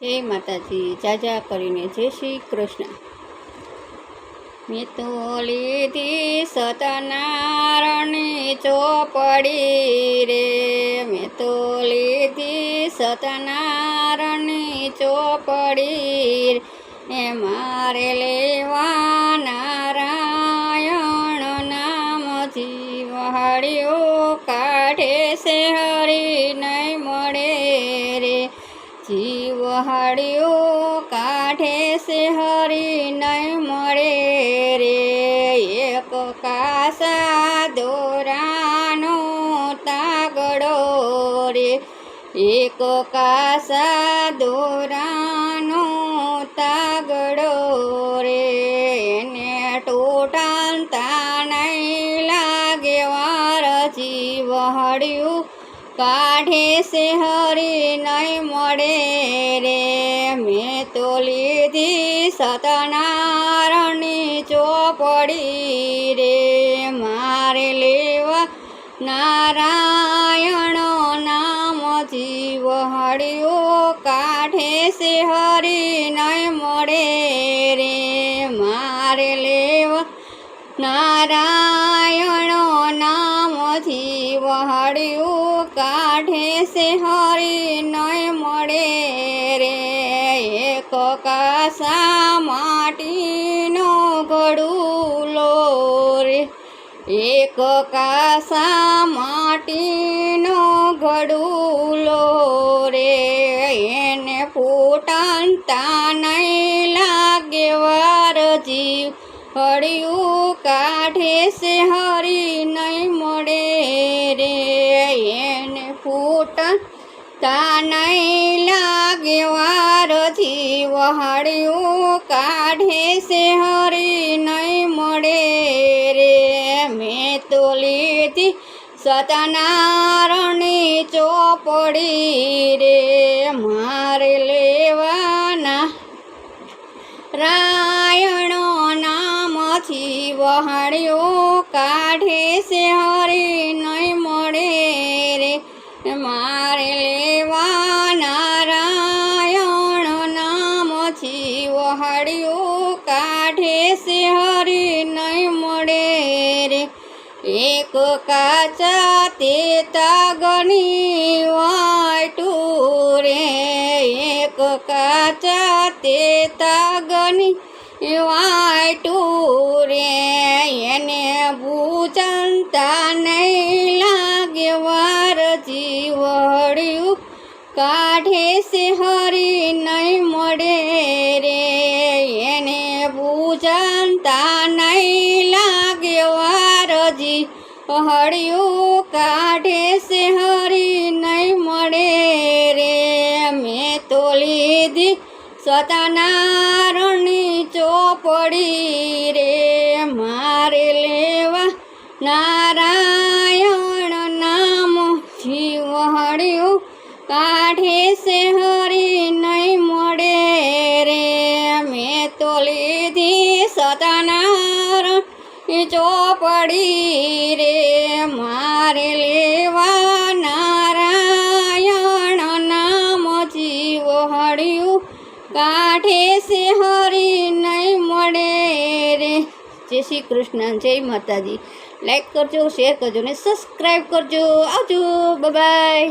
જય માતાજી, જાજા કરીને જય શ્રી કૃષ્ણ। મેં તો લીધી સતનારાયણની ચોપડી રે, મેં તો લીધી સતનારાયણની ચોપડી રે, એ મારે લેવા નારાયણ નામ જીવહાળ્યો કાઢે છે હરી નહીં મળે રે, જીવહાળ્યો કાઢે છે હરી નહીં મળે રે। એક કાસા દોરાનો તાગડો રે, એક કાસા દોરાનો તાગડો રે, એને ટોટાલતા નહીં લાગે વાર, જીવહાળ્યું કાઢે છે હરી નહીં મળે રે। મેં તો લીધી સતનારાયણની ચોપડી રે, મારે લેવા નારાયણ નામ જીવહાળ્યો કાઢે છે હરી નહીં મળે રે, મારે લેવા નારાયણ નામ જીવહાળ્યું કાઢે છે હરી નહીં મળે રે। એક કાસા માટીનો ઘડુલો રે, એક કાસા માટીનો ઘડુલો રે, એને ફૂટતા નહીં લાગે વાર, જીવહાળ્યું કાઢે છે હરી નહીં મળે રે, એને ફૂટતા નહીં લાગે વાર, જીવહાળ્યું કાઢે છે હરી નહીં મળે રે। મેં તો લીધી સતનારાયણની ચોપડી રે, મારે લેવાના રાયણો નામ જીવહાળ્યો કાઢે છે હરી નહીં મળે રે, મારે લેવાના રાયણ નામ જીવહાળ્યું કાઢે છે હરી નહીં મળે રે। એક કાચા તે તાગની વાટું રે, એક કાચા તે તાગની વાટું રે, એને બૂચનતા નહીં લાગે વાર, જીવહાળ્યું કાઢે છે હરી નહીં મળે રે, એને બૂચનતા નહીં લાગે વાર, જીવહાળ્યું કાઢે છે હરી નહીં મળે રે। મેં તો લીધી સતનારાયણની ચોપડી રે, મારે લેવા નારાયણ નામ જીવહાળ્યું કાઢે છે હરી નહીં મળે રે। મેં તો લીધી સતનારાયણની ચોપડી રે, મારે લેવા નારાયણ નામ જીવહાળ્યું કાઢે છે હરી નહીં મળે રે। જય શ્રી કૃષ્ણ, જય માતાજી। લાઈક કરજો, શેર કરજો ને સબસ્ક્રાઈબ કરજો। આવજો, બાય બાય।